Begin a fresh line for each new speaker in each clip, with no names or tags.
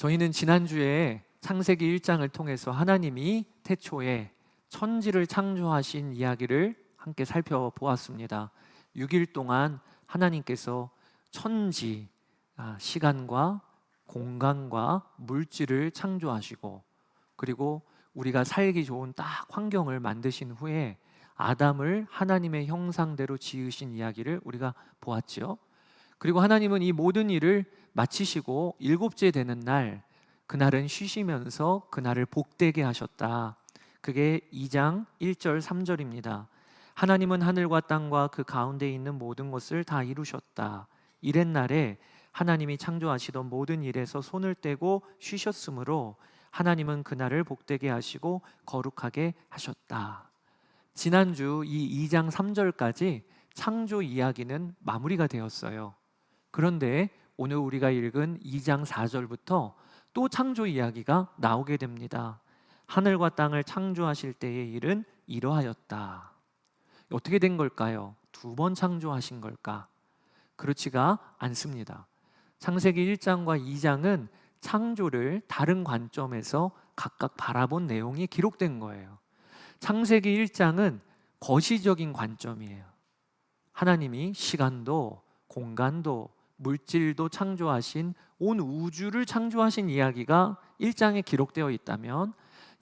저희는 지난주에 창세기 1장을 통해서 하나님이 태초에 천지를 창조하신 이야기를 함께 살펴보았습니다. 6일 동안 하나님께서 천지, 시간과 공간과 물질을 창조하시고, 그리고 우리가 살기 좋은 딱 환경을 만드신 후에 아담을 하나님의 형상대로 지으신 이야기를 우리가 보았죠. 그리고 하나님은 이 모든 일을 마치시고 일곱째 되는 날, 그날은 쉬시면서 그날을 복되게 하셨다. 그게 2장 1절 3절입니다. 하나님은 하늘과 땅과 그 가운데 있는 모든 것을 다 이루셨다. 이렛날에 하나님이 창조하시던 모든 일에서 손을 떼고 쉬셨으므로 하나님은 그날을 복되게 하시고 거룩하게 하셨다. 지난주 이 2장 3절까지 창조 이야기는 마무리가 되었어요. 그런데 오늘 우리가 읽은 2장 4절부터 또 창조 이야기가 나오게 됩니다. 하늘과 땅을 창조하실 때의 일은 이러하였다. 어떻게 된 걸까요? 두 번 창조하신 걸까? 그렇지가 않습니다. 창세기 1장과 2장은 창조를 다른 관점에서 각각 바라본 내용이 기록된 거예요. 창세기 1장은 거시적인 관점이에요. 하나님이 시간도 공간도 물질도 창조하신 온 우주를 창조하신 이야기가 1장에 기록되어 있다면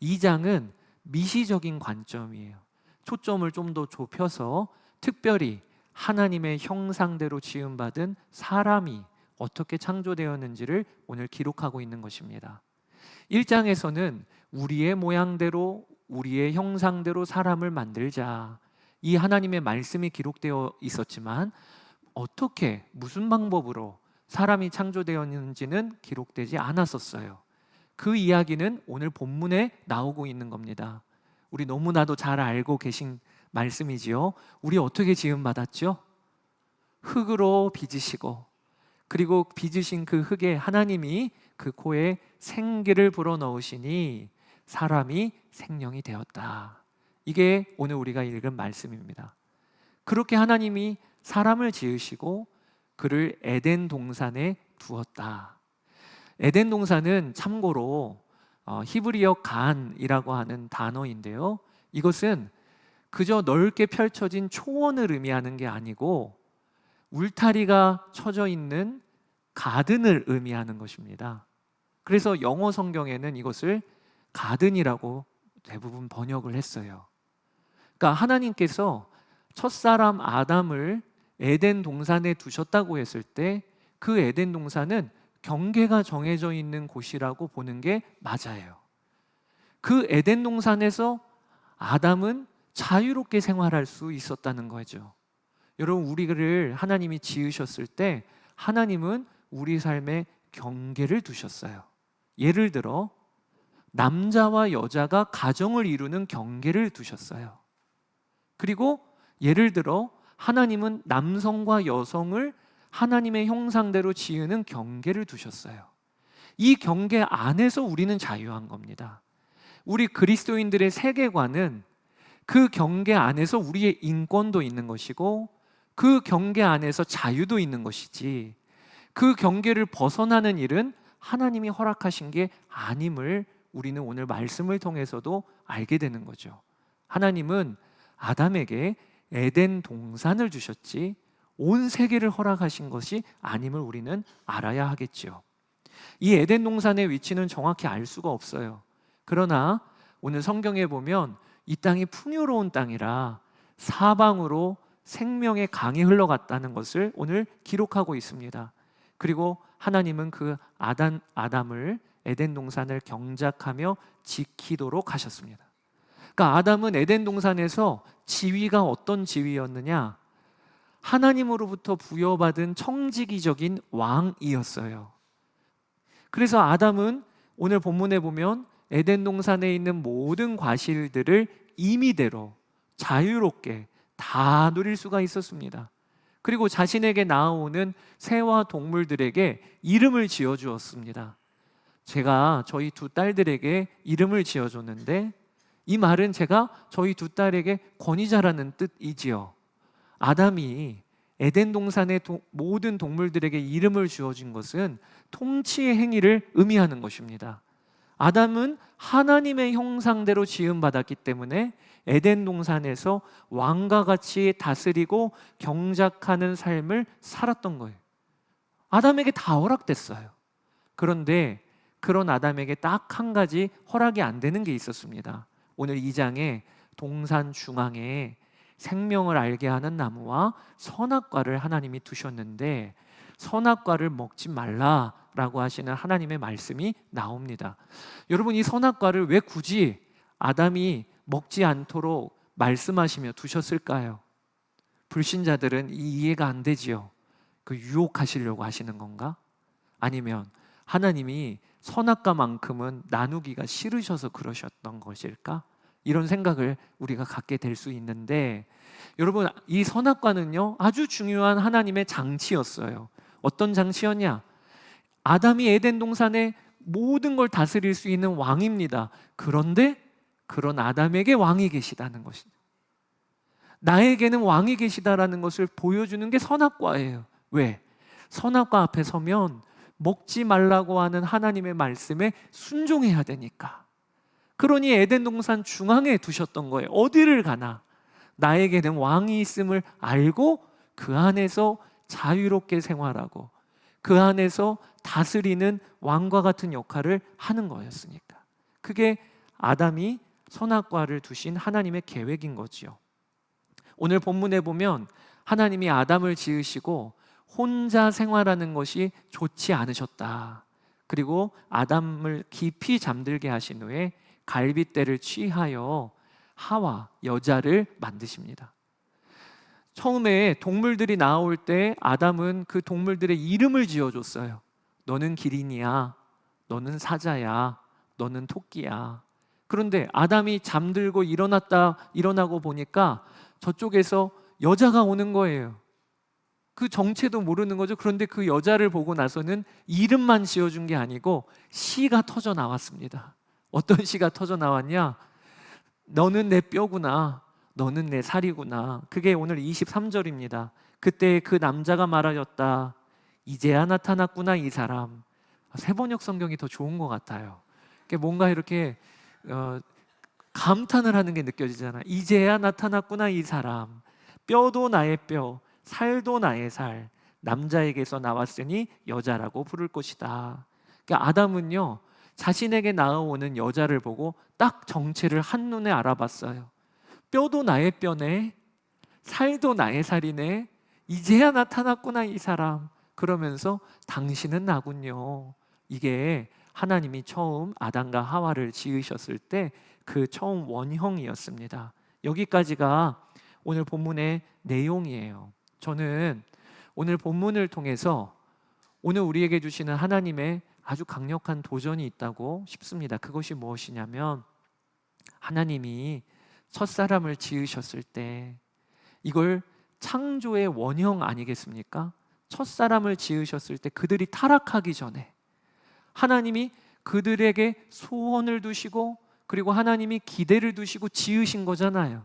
2장은 미시적인 관점이에요. 초점을 좀 더 좁혀서 특별히 하나님의 형상대로 지음받은 사람이 어떻게 창조되었는지를 오늘 기록하고 있는 것입니다. 1장에서는 우리의 모양대로 우리의 형상대로 사람을 만들자, 이 하나님의 말씀이 기록되어 있었지만 어떻게 무슨 방법으로 사람이 창조되었는지는 기록되지 않았었어요. 그 이야기는 오늘 본문에 나오고 있는 겁니다. 우리 너무나도 잘 알고 계신 말씀이지요. 우리 어떻게 지음받았죠? 흙으로 빚으시고, 그리고 빚으신 그 흙에 하나님이 그 코에 생기를 불어넣으시니 사람이 생명이 되었다. 이게 오늘 우리가 읽은 말씀입니다. 그렇게 하나님이 사람을 지으시고 그를 에덴 동산에 두었다. 에덴 동산은 참고로 히브리어 간이라고 하는 단어인데요, 이것은 그저 넓게 펼쳐진 초원을 의미하는 게 아니고 울타리가 쳐져 있는 가든을 의미하는 것입니다. 그래서 영어 성경에는 이것을 가든이라고 대부분 번역을 했어요. 그러니까 하나님께서 첫사람 아담을 에덴 동산에 두셨다고 했을 때 그 에덴 동산은 경계가 정해져 있는 곳이라고 보는 게 맞아요. 그 에덴 동산에서 아담은 자유롭게 생활할 수 있었다는 거죠. 여러분, 우리를 하나님이 지으셨을 때 하나님은 우리 삶에 경계를 두셨어요. 예를 들어 남자와 여자가 가정을 이루는 경계를 두셨어요. 그리고 예를 들어 하나님은 남성과 여성을 하나님의 형상대로 지으는 경계를 두셨어요. 이 경계 안에서 우리는 자유한 겁니다. 우리 그리스도인들의 세계관은 그 경계 안에서 우리의 인권도 있는 것이고 그 경계 안에서 자유도 있는 것이지, 그 경계를 벗어나는 일은 하나님이 허락하신 게 아님을 우리는 오늘 말씀을 통해서도 알게 되는 거죠. 하나님은 아담에게 에덴 동산을 주셨지 온 세계를 허락하신 것이 아님을 우리는 알아야 하겠죠. 이 에덴 동산의 위치는 정확히 알 수가 없어요. 그러나 오늘 성경에 보면 이 땅이 풍요로운 땅이라 사방으로 생명의 강이 흘러갔다는 것을 오늘 기록하고 있습니다. 그리고 하나님은 그 아담을 에덴 동산을 경작하며 지키도록 하셨습니다. 그러니까 아담은 에덴 동산에서 지위가 어떤 지위였느냐? 하나님으로부터 부여받은 청지기적인 왕이었어요. 그래서 아담은 오늘 본문에 보면 에덴 동산에 있는 모든 과실들을 임의대로 자유롭게 다 누릴 수가 있었습니다. 그리고 자신에게 낳아오는 새와 동물들에게 이름을 지어주었습니다. 제가 저희 두 딸들에게 이름을 지어줬는데 이 말은 제가 저희 두 딸에게 권위자라는 뜻이지요. 아담이 에덴 동산의 모든 동물들에게 이름을 주어진 것은 통치의 행위를 의미하는 것입니다. 아담은 하나님의 형상대로 지음받았기 때문에 에덴 동산에서 왕과 같이 다스리고 경작하는 삶을 살았던 거예요. 아담에게 다 허락됐어요. 그런데 그런 아담에게 딱 한 가지 허락이 안 되는 게 있었습니다. 오늘 2장에 동산 중앙에 생명을 알게 하는 나무와 선악과를 하나님이 두셨는데 선악과를 먹지 말라라고 하시는 하나님의 말씀이 나옵니다. 여러분, 이 선악과를 왜 굳이 아담이 먹지 않도록 말씀하시며 두셨을까요? 불신자들은 이해가 안 되지요. 그 유혹하시려고 하시는 건가? 아니면 하나님이 선악과만큼은 나누기가 싫으셔서 그러셨던 것일까? 이런 생각을 우리가 갖게 될 수 있는데, 여러분, 이 선악과는요 아주 중요한 하나님의 장치였어요. 어떤 장치였냐? 아담이 에덴 동산의 모든 걸 다스릴 수 있는 왕입니다. 그런데 그런 아담에게 왕이 계시다는 것입니다. 나에게는 왕이 계시다라는 것을 보여주는 게 선악과예요. 왜? 선악과 앞에 서면 먹지 말라고 하는 하나님의 말씀에 순종해야 되니까. 그러니 에덴 동산 중앙에 두셨던 거예요. 어디를 가나 나에게는 왕이 있음을 알고 그 안에서 자유롭게 생활하고 그 안에서 다스리는 왕과 같은 역할을 하는 거였으니까. 그게 아담이 선악과를 두신 하나님의 계획인 거지요. 오늘 본문에 보면 하나님이 아담을 지으시고 혼자 생활하는 것이 좋지 않으셨다. 그리고 아담을 깊이 잠들게 하신 후에 갈빗대를 취하여 하와, 여자를 만드십니다. 처음에 동물들이 나올 때 아담은 그 동물들의 이름을 지어줬어요. 너는 기린이야, 너는 사자야, 너는 토끼야. 그런데 아담이 잠들고 일어나고 보니까 저쪽에서 여자가 오는 거예요. 그 정체도 모르는 거죠. 그런데 그 여자를 보고 나서는 이름만 지어준 게 아니고 시가 터져 나왔습니다. 어떤 시가 터져 나왔냐? 너는 내 뼈구나, 너는 내 살이구나. 그게 오늘 23절입니다. 그때 그 남자가 말하였다. 이제야 나타났구나 이 사람. 세번역 성경이 더 좋은 것 같아요. 뭔가 이렇게 감탄을 하는 게 느껴지잖아. 이제야 나타났구나 이 사람. 뼈도 나의 뼈, 살도 나의 살. 남자에게서 나왔으니 여자라고 부를 것이다. 그러니까 아담은요 자신에게 나아오는 여자를 보고 딱 정체를 한눈에 알아봤어요. 뼈도 나의 뼈네, 살도 나의 살이네, 이제야 나타났구나 이 사람. 그러면서 당신은 나군요. 이게 하나님이 처음 아담과 하와를 지으셨을 때 그 처음 원형이었습니다. 여기까지가 오늘 본문의 내용이에요. 저는 오늘 본문을 통해서 오늘 우리에게 주시는 하나님의 아주 강력한 도전이 있다고 싶습니다. 그것이 무엇이냐면 하나님이 첫사람을 지으셨을 때 이걸 창조의 원형 아니겠습니까? 첫사람을 지으셨을 때 그들이 타락하기 전에 하나님이 그들에게 소원을 두시고 그리고 하나님이 기대를 두시고 지으신 거잖아요.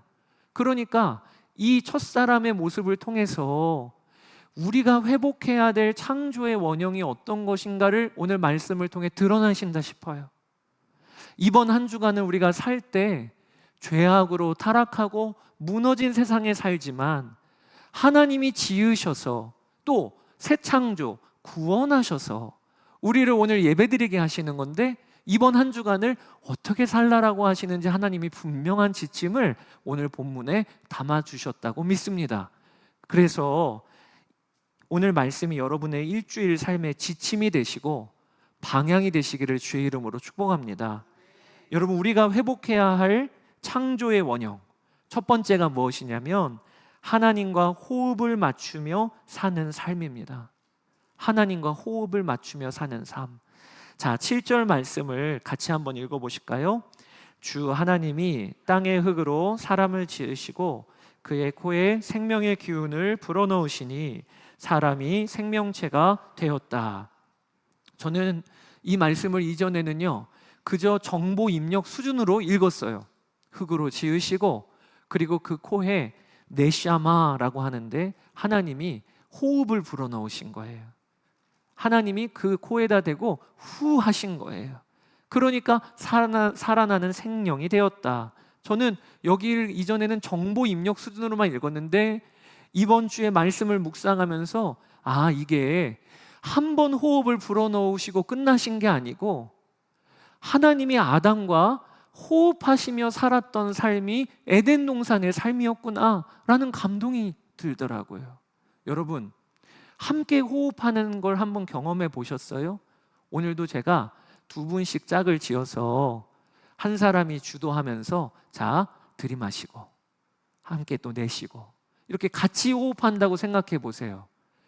그러니까 이 첫사람의 모습을 통해서 우리가 회복해야 될 창조의 원형이 어떤 것인가를 오늘 말씀을 통해 드러나신다 싶어요. 이번 한 주간은 우리가 살 때 죄악으로 타락하고 무너진 세상에 살지만 하나님이 지으셔서 또 새 창조, 구원하셔서 우리를 오늘 예배드리게 하시는 건데 이번 한 주간을 어떻게 살라라고 하시는지 하나님이 분명한 지침을 오늘 본문에 담아주셨다고 믿습니다. 그래서 오늘 말씀이 여러분의 일주일 삶의 지침이 되시고 방향이 되시기를 주의 이름으로 축복합니다. 여러분, 우리가 회복해야 할 창조의 원형 첫 번째가 무엇이냐면 하나님과 호흡을 맞추며 사는 삶입니다. 하나님과 호흡을 맞추며 사는 삶. 자, 7절 말씀을 같이 한번 읽어보실까요? 주 하나님이 땅의 흙으로 사람을 지으시고 그의 코에 생명의 기운을 불어넣으시니 사람이 생명체가 되었다. 저는 이 말씀을 이전에는요 그저 정보 입력 수준으로 읽었어요. 흙으로 지으시고 그리고 그 코에 네샤마라고 하는데 하나님이 호흡을 불어넣으신 거예요. 하나님이 그 코에다 대고 후 하신 거예요. 그러니까 살아나는 생명이 되었다. 저는 여기를 이전에는 정보 입력 수준으로만 읽었는데 이번 주에 말씀을 묵상하면서 이게 한 번 호흡을 불어넣으시고 끝나신 게 아니고 하나님이 아담과 호흡하시며 살았던 삶이 에덴 동산의 삶이었구나 라는 감동이 들더라고요. 여러분, 함께 호흡하는 걸 한번 경험해 보셨어요? 오늘도 제가 두 분씩 짝을 지어서 한 사람이 주도하면서 자, 들이마시고 함께 또 내쉬고 이렇게 같이 호흡한다고 생각해 보세요.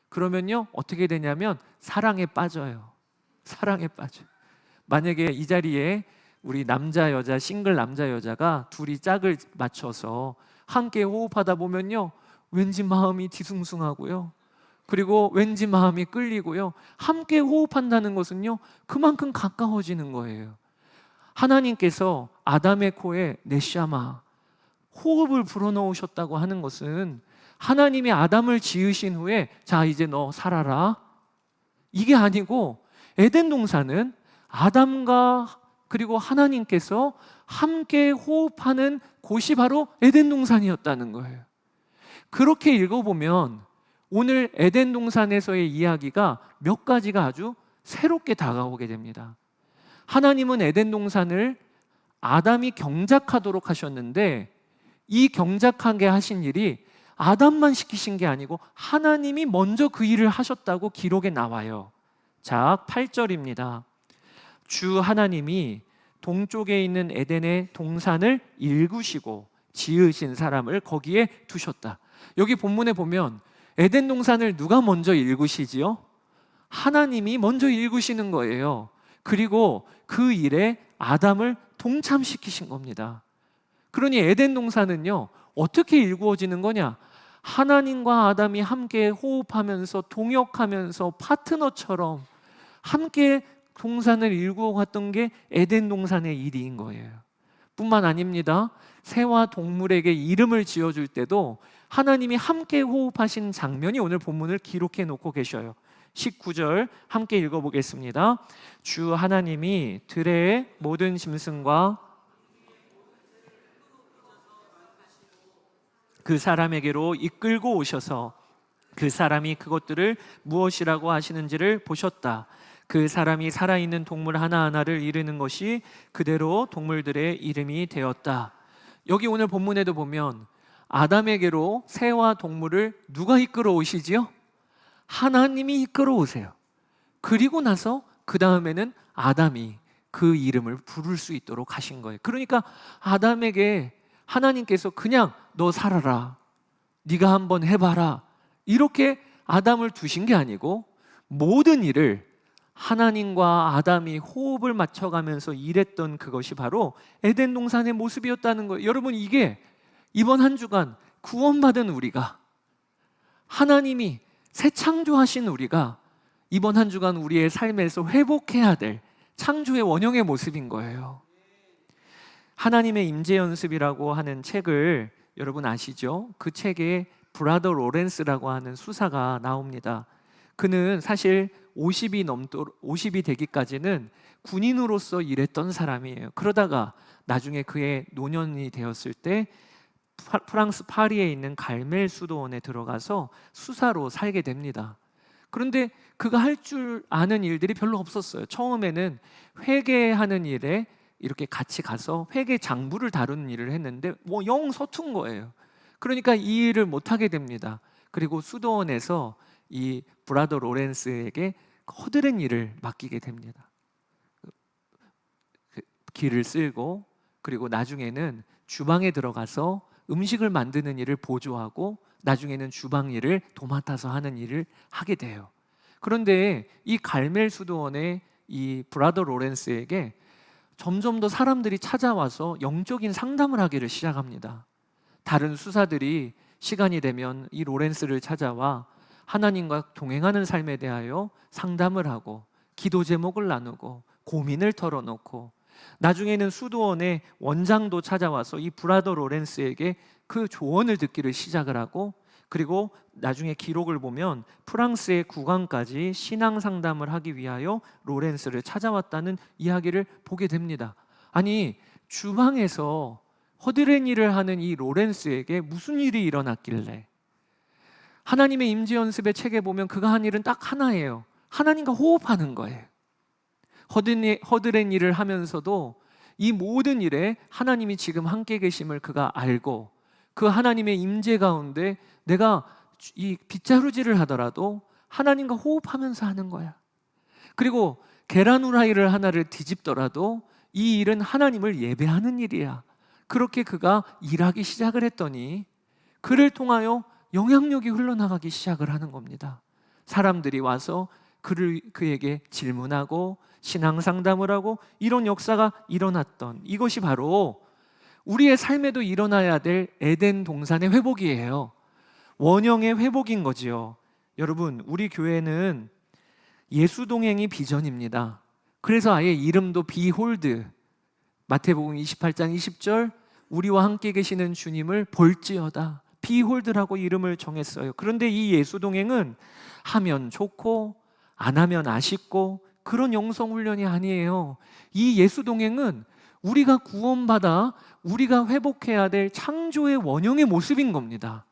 그러면요, 어떻게 되냐면 사랑에 빠져요. 사랑에 빠져요. 만약에 이 자리에 우리 남자 여자 싱글 남자 여자가 둘이 짝을 맞춰서 함께 호흡하다 보면요, 왠지 마음이 뒤숭숭하고요, 그리고 왠지 마음이 끌리고요. 함께 호흡한다는 것은요, 그만큼 가까워지는 거예요. 하나님께서 아담의 코에 네샤마, 호흡을 불어넣으셨다고 하는 것은 하나님이 아담을 지으신 후에 자, 이제 너 살아라, 이게 아니고 에덴 동산은 아담과 그리고 하나님께서 함께 호흡하는 곳이 바로 에덴 동산이었다는 거예요. 그렇게 읽어보면 오늘 에덴 동산에서의 이야기가 몇 가지가 아주 새롭게 다가오게 됩니다. 하나님은 에덴 동산을 아담이 경작하도록 하셨는데 이 경작하게 하신 일이 아담만 시키신 게 아니고 하나님이 먼저 그 일을 하셨다고 기록에 나와요. 자, 8절입니다. 주 하나님이 동쪽에 있는 에덴의 동산을 일구시고 지으신 사람을 거기에 두셨다. 여기 본문에 보면 에덴 동산을 누가 먼저 일구시지요? 하나님이 먼저 일구시는 거예요. 그리고 그 일에 아담을 동참시키신 겁니다. 그러니 에덴 동산은요, 어떻게 일구어지는 거냐? 하나님과 아담이 함께 호흡하면서 동역하면서 파트너처럼 함께 동산을 일구어 갔던 게 에덴 동산의 일인 거예요. 뿐만 아닙니다. 새와 동물에게 이름을 지어줄 때도 하나님이 함께 호흡하신 장면이 오늘 본문을 기록해 놓고 계셔요. 19절 함께 읽어보겠습니다. 주 하나님이 들의 모든 짐승과 그 사람에게로 이끌고 오셔서 그 사람이 그것들을 무엇이라고 하시는지를 보셨다. 그 사람이 살아있는 동물 하나하나를 이르는 것이 그대로 동물들의 이름이 되었다. 여기 오늘 본문에도 보면 아담에게로 새와 동물을 누가 이끌어 오시지요? 하나님이 이끌어 오세요. 그리고 나서 그 다음에는 아담이 그 이름을 부를 수 있도록 하신 거예요. 그러니까 아담에게 하나님께서 그냥 너 살아라, 네가 한번 해봐라, 이렇게 아담을 두신 게 아니고 모든 일을 하나님과 아담이 호흡을 맞춰가면서 일했던 그것이 바로 에덴 동산의 모습이었다는 거예요. 여러분, 이게 이번 한 주간 구원받은 우리가, 하나님이 새 창조하신 우리가 이번 한 주간 우리의 삶에서 회복해야 될 창조의 원형의 모습인 거예요. 하나님의 임재 연습이라고 하는 책을 여러분 아시죠? 그 책에 브라더 로렌스라고 하는 수사가 나옵니다. 그는 사실 50이 되기까지는 군인으로서 일했던 사람이에요. 그러다가 나중에 그의 노년이 되었을 때 프랑스 파리에 있는 갈멜 수도원에 들어가서 수사로 살게 됩니다. 그런데 그가 할 줄 아는 일들이 별로 없었어요. 처음에는 회계하는 일에 이렇게 같이 가서 회계 장부를 다루는 일을 했는데 영 서툰 거예요. 그러니까 이 일을 못하게 됩니다. 그리고 수도원에서 이 브라더 로렌스에게 허드렛 일을 맡기게 됩니다. 길을 쓸고, 그리고 나중에는 주방에 들어가서 음식을 만드는 일을 보조하고, 나중에는 주방 일을 도맡아서 하는 일을 하게 돼요. 그런데 이 갈멜 수도원의 이 브라더 로렌스에게 점점 더 사람들이 찾아와서 영적인 상담을 하기를 시작합니다. 다른 수사들이 시간이 되면 이 로렌스를 찾아와 하나님과 동행하는 삶에 대하여 상담을 하고 기도 제목을 나누고 고민을 털어놓고, 나중에는 수도원의 원장도 찾아와서 이 브라더 로렌스에게 그 조언을 듣기를 시작을 하고, 그리고 나중에 기록을 보면 프랑스의 국왕까지 신앙 상담을 하기 위하여 로렌스를 찾아왔다는 이야기를 보게 됩니다. 아니, 주방에서 허드렛 일을 하는 이 로렌스에게 무슨 일이 일어났길래? 하나님의 임재 연습의 책에 보면 그가 한 일은 딱 하나예요. 하나님과 호흡하는 거예요. 허드렛 일을 하면서도 이 모든 일에 하나님이 지금 함께 계심을 그가 알고, 그 하나님의 임재 가운데 내가 이 빗자루질을 하더라도 하나님과 호흡하면서 하는 거야. 그리고 계란 후라이를 하나를 뒤집더라도 이 일은 하나님을 예배하는 일이야. 그렇게 그가 일하기 시작을 했더니 그를 통하여 영향력이 흘러나가기 시작을 하는 겁니다. 사람들이 와서 그에게 질문하고 신앙 상담을 하고, 이런 역사가 일어났던 이것이 바로 우리의 삶에도 일어나야 될 에덴 동산의 회복이에요. 원형의 회복인 거지요. 여러분, 우리 교회는 예수 동행이 비전입니다. 그래서 아예 이름도 비홀드, 마태복음 28장 20절, 우리와 함께 계시는 주님을 볼지어다, 비홀드라고 이름을 정했어요. 그런데 이 예수 동행은 하면 좋고 안 하면 아쉽고 그런 영성 훈련이 아니에요. 이 예수 동행은 우리가 구원받아 우리가 회복해야 될 창조의 원형의 모습인 겁니다.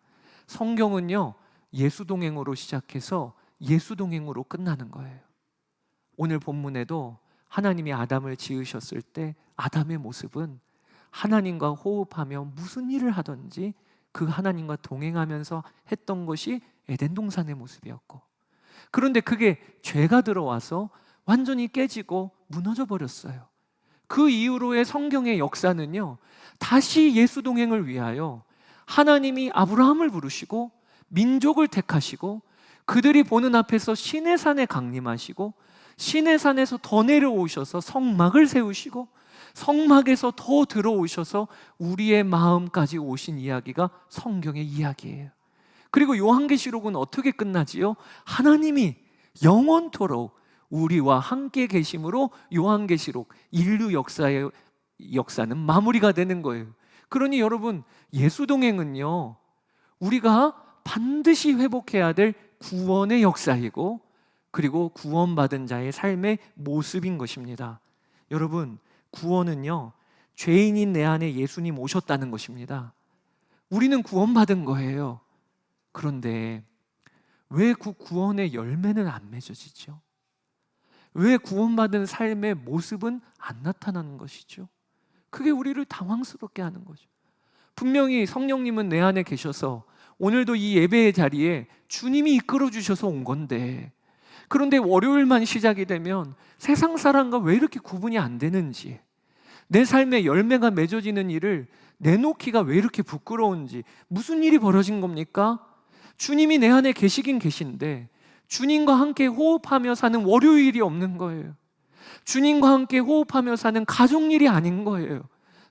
성경은요, 예수 동행으로 시작해서 예수 동행으로 끝나는 거예요. 오늘 본문에도 하나님이 아담을 지으셨을 때 아담의 모습은 하나님과 호흡하며 무슨 일을 하든지 그 하나님과 동행하면서 했던 것이 에덴 동산의 모습이었고, 그런데 그게 죄가 들어와서 완전히 깨지고 무너져 버렸어요. 그 이후로의 성경의 역사는요, 다시 예수 동행을 위하여 하나님이 아브라함을 부르시고 민족을 택하시고 그들이 보는 앞에서 시내산에 강림하시고 시내산에서 더 내려오셔서 성막을 세우시고 성막에서 더 들어오셔서 우리의 마음까지 오신 이야기가 성경의 이야기예요. 그리고 요한계시록은 어떻게 끝나지요? 하나님이 영원토록 우리와 함께 계심으로 요한계시록 인류 역사의 역사는 마무리가 되는 거예요. 그러니 여러분, 예수 동행은요, 우리가 반드시 회복해야 될 구원의 역사이고, 그리고 구원받은 자의 삶의 모습인 것입니다. 여러분, 구원은요, 죄인인 내 안에 예수님 오셨다는 것입니다. 우리는 구원받은 거예요. 그런데 왜 그 구원의 열매는 안 맺어지죠? 왜 구원받은 삶의 모습은 안 나타나는 것이죠? 그게 우리를 당황스럽게 하는 거죠. 분명히 성령님은 내 안에 계셔서 오늘도 이 예배의 자리에 주님이 이끌어 주셔서 온 건데, 그런데 월요일만 시작이 되면 세상 사람과 왜 이렇게 구분이 안 되는지, 내 삶에 열매가 맺어지는 일을 내놓기가 왜 이렇게 부끄러운지, 무슨 일이 벌어진 겁니까? 주님이 내 안에 계시긴 계신데 주님과 함께 호흡하며 사는 월요일이 없는 거예요. 주님과 함께 호흡하며 사는 가족일이 아닌 거예요.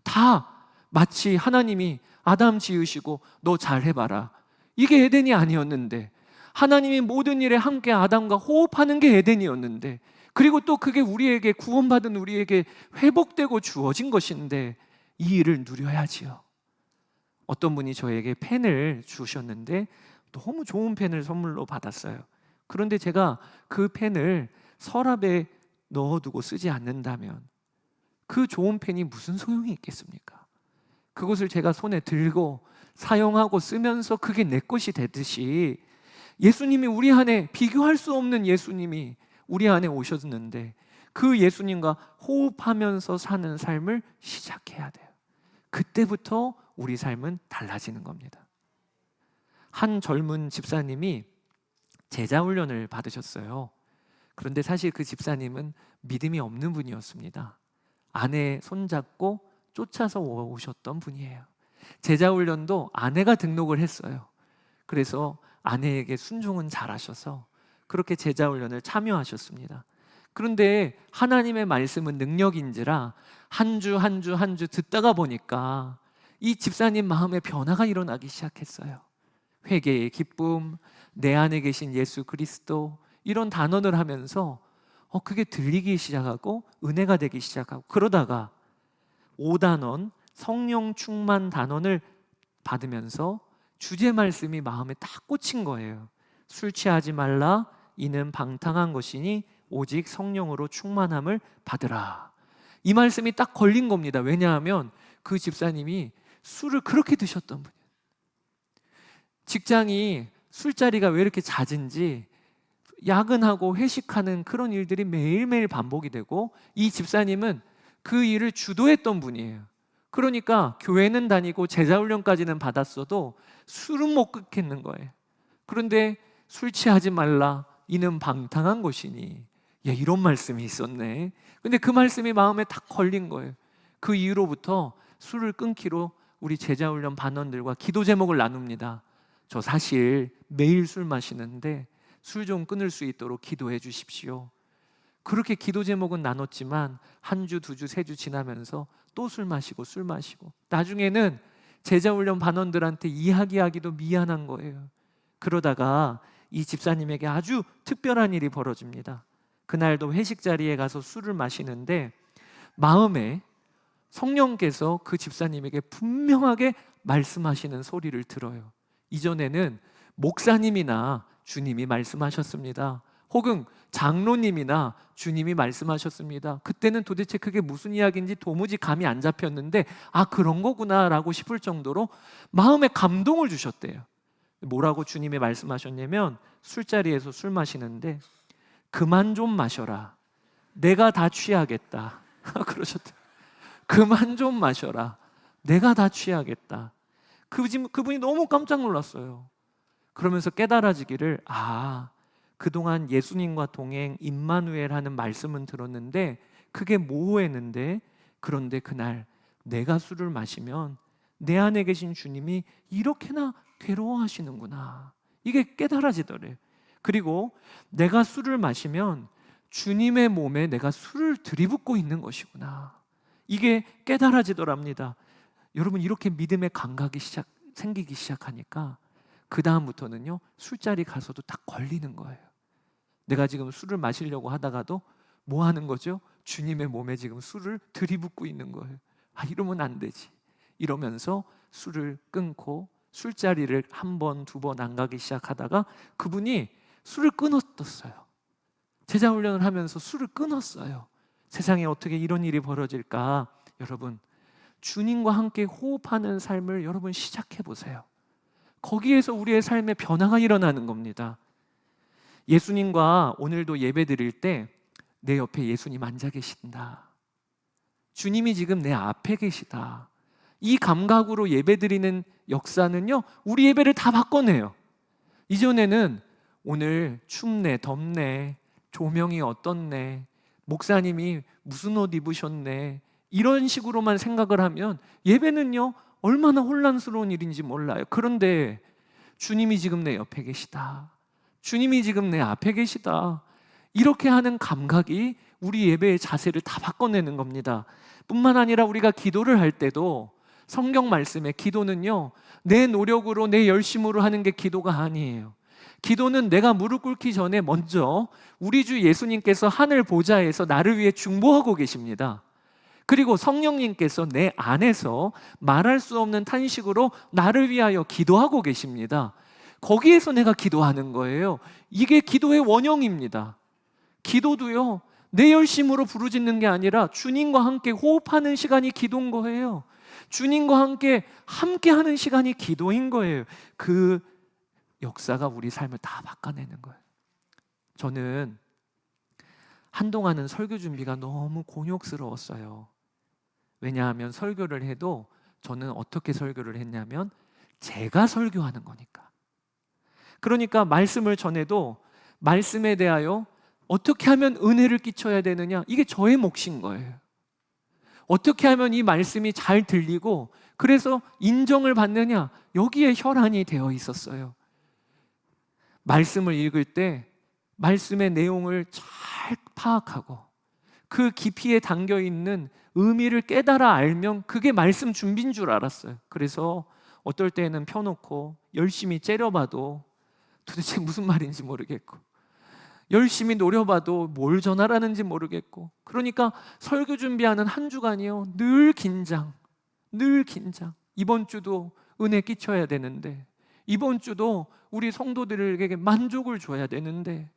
다 마치 하나님이 아담 지으시고 너 잘해봐라, 이게 에덴이 아니었는데, 하나님이 모든 일에 함께 아담과 호흡하는 게 에덴이었는데, 그리고 또 그게 우리에게, 구원받은 우리에게 회복되고 주어진 것인데 이 일을 누려야지요. 어떤 분이 저에게 펜을 주셨는데 너무 좋은 펜을 선물로 받았어요. 그런데 제가 그 펜을 서랍에 넣어두고 쓰지 않는다면 그 좋은 펜이 무슨 소용이 있겠습니까? 그것을 제가 손에 들고 사용하고 쓰면서 그게 내 것이 되듯이, 예수님이 우리 안에, 비교할 수 없는 예수님이 우리 안에 오셨는데 그 예수님과 호흡하면서 사는 삶을 시작해야 돼요. 그때부터 우리 삶은 달라지는 겁니다. 한 젊은 집사님이 제자 훈련을 받으셨어요. 그런데 사실 그 집사님은 믿음이 없는 분이었습니다. 아내 손잡고 쫓아서 오셨던 분이에요. 제자 훈련도 아내가 등록을 했어요. 그래서 아내에게 순종은 잘하셔서 그렇게 제자 훈련을 참여하셨습니다. 그런데 하나님의 말씀은 능력인지라 한 주 한 주 한 주 듣다가 보니까 이 집사님 마음에 변화가 일어나기 시작했어요. 회개의 기쁨, 내 안에 계신 예수 그리스도, 이런 단언을 하면서 그게 들리기 시작하고 은혜가 되기 시작하고, 그러다가 5단원 성령 충만 단원을 받으면서 주제 말씀이 마음에 딱 꽂힌 거예요. 술 취하지 말라, 이는 방탕한 것이니 오직 성령으로 충만함을 받으라. 이 말씀이 딱 걸린 겁니다. 왜냐하면 그 집사님이 술을 그렇게 드셨던 분이에요. 직장이 술자리가 왜 이렇게 잦은지 야근하고 회식하는 그런 일들이 매일매일 반복이 되고, 이 집사님은 그 일을 주도했던 분이에요. 그러니까 교회는 다니고 제자훈련까지는 받았어도 술은 못 끊겠는 거예요. 그런데 술 취하지 말라, 이는 방탕한 것이니, 이런 말씀이 있었네. 근데 그 말씀이 마음에 딱 걸린 거예요. 그 이후로부터 술을 끊기로 우리 제자훈련 반원들과 기도 제목을 나눕니다. 저 사실 매일 술 마시는데 술 좀 끊을 수 있도록 기도해 주십시오. 그렇게 기도 제목은 나눴지만 한 주, 두 주, 세 주 지나면서 또 술 마시고 나중에는 제자훈련 반원들한테 이야기하기도 미안한 거예요. 그러다가 이 집사님에게 아주 특별한 일이 벌어집니다. 그날도 회식 자리에 가서 술을 마시는데 마음에 성령께서 그 집사님에게 분명하게 말씀하시는 소리를 들어요. 이전에는 목사님이나 주님이 말씀하셨습니다. 혹은 장로님이나 주님이 말씀하셨습니다. 그때는 도대체 그게 무슨 이야기인지 도무지 감이 안 잡혔는데, 그런 거구나 라고 싶을 정도로 마음에 감동을 주셨대요. 뭐라고 주님이 말씀하셨냐면, 술자리에서 술 마시는데 그만 좀 마셔라, 내가 다 취하겠다. 그러셨대요. 그만 좀 마셔라, 내가 다 취하겠다. 그분이 너무 깜짝 놀랐어요. 그러면서 깨달아지기를, 그동안 예수님과 동행 임마누엘 하는 말씀은 들었는데 그게 모호했는데, 그런데 그날 내가 술을 마시면 내 안에 계신 주님이 이렇게나 괴로워하시는구나, 이게 깨달아지더래요. 그리고 내가 술을 마시면 주님의 몸에 내가 술을 들이붓고 있는 것이구나, 이게 깨달아지더랍니다. 여러분, 이렇게 믿음의 감각이 생기기 시작하니까 그 다음부터는요, 술자리 가서도 딱 걸리는 거예요. 내가 지금 술을 마시려고 하다가도 뭐 하는 거죠? 주님의 몸에 지금 술을 들이붓고 있는 거예요. 이러면 안 되지. 이러면서 술을 끊고 술자리를 한 번, 두 번 안 가기 시작하다가 그분이 술을 끊었어요. 제자훈련을 하면서 술을 끊었어요. 세상에 어떻게 이런 일이 벌어질까? 여러분, 주님과 함께 호흡하는 삶을 여러분 시작해 보세요. 거기에서 우리의 삶에 변화가 일어나는 겁니다. 예수님과 오늘도 예배 드릴 때 내 옆에 예수님 앉아 계신다, 주님이 지금 내 앞에 계시다, 이 감각으로 예배 드리는 역사는요, 우리 예배를 다 바꿔내요. 이전에는 오늘 춥네, 덥네, 조명이 어떻네, 목사님이 무슨 옷 입으셨네, 이런 식으로만 생각을 하면 예배는요, 얼마나 혼란스러운 일인지 몰라요. 그런데 주님이 지금 내 옆에 계시다, 주님이 지금 내 앞에 계시다, 이렇게 하는 감각이 우리 예배의 자세를 다 바꿔내는 겁니다. 뿐만 아니라 우리가 기도를 할 때도 성경 말씀에 기도는요, 내 노력으로 내 열심으로 하는 게 기도가 아니에요. 기도는 내가 무릎 꿇기 전에 먼저 우리 주 예수님께서 하늘 보좌에서 나를 위해 중보하고 계십니다. 그리고 성령님께서 내 안에서 말할 수 없는 탄식으로 나를 위하여 기도하고 계십니다. 거기에서 내가 기도하는 거예요. 이게 기도의 원형입니다. 기도도요, 내 열심으로 부르짖는 게 아니라 주님과 함께 호흡하는 시간이 기도인 거예요. 주님과 함께 하는 시간이 기도인 거예요. 그 역사가 우리 삶을 다 바꿔내는 거예요. 저는 한동안은 설교 준비가 너무 곤욕스러웠어요. 왜냐하면 설교를 해도 저는 어떻게 설교를 했냐면 제가 설교하는 거니까. 그러니까 말씀을 전해도 말씀에 대하여 어떻게 하면 은혜를 끼쳐야 되느냐, 이게 저의 몫인 거예요. 어떻게 하면 이 말씀이 잘 들리고 그래서 인정을 받느냐, 여기에 혈안이 되어 있었어요. 말씀을 읽을 때 말씀의 내용을 잘 파악하고 그 깊이에 담겨 있는 의미를 깨달아 알면 그게 말씀 준비인 줄 알았어요. 그래서 어떨 때는 펴놓고 열심히 째려봐도 도대체 무슨 말인지 모르겠고, 열심히 노려봐도 뭘 전하라는지 모르겠고, 그러니까 설교 준비하는 한 주간이요, 늘 긴장, 늘 긴장. 이번 주도 은혜 끼쳐야 되는데, 이번 주도 우리 성도들에게 만족을 줘야 되는데,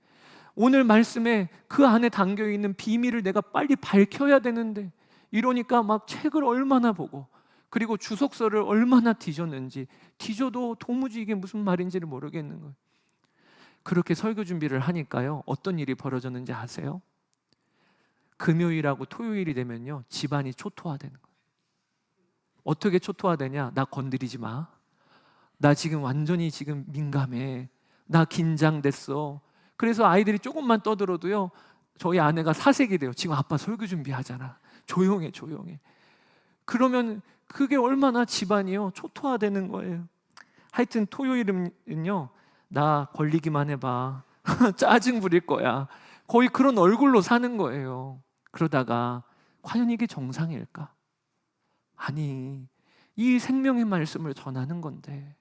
오늘 말씀에 그 안에 담겨있는 비밀을 내가 빨리 밝혀야 되는데, 이러니까 막 책을 얼마나 보고, 그리고 주석서를 얼마나 뒤졌는지, 뒤져도 도무지 이게 무슨 말인지를 모르겠는 거예요. 그렇게 설교 준비를 하니까요, 어떤 일이 벌어졌는지 아세요? 금요일하고 토요일이 되면요, 집안이 초토화되는 거예요. 어떻게 초토화되냐? 나 건드리지 마. 나 지금 완전히 지금 민감해. 나 긴장됐어. 그래서 아이들이 조금만 떠들어도요, 저희 아내가 사색이 돼요. 지금 아빠 설교 준비하잖아. 조용해, 조용해. 그러면 그게 얼마나 집안이요, 초토화되는 거예요. 하여튼 토요일은요, 나 걸리기만 해봐. 짜증 부릴 거야. 거의 그런 얼굴로 사는 거예요. 그러다가 과연 이게 정상일까? 아니, 이 생명의 말씀을 전하는 건데,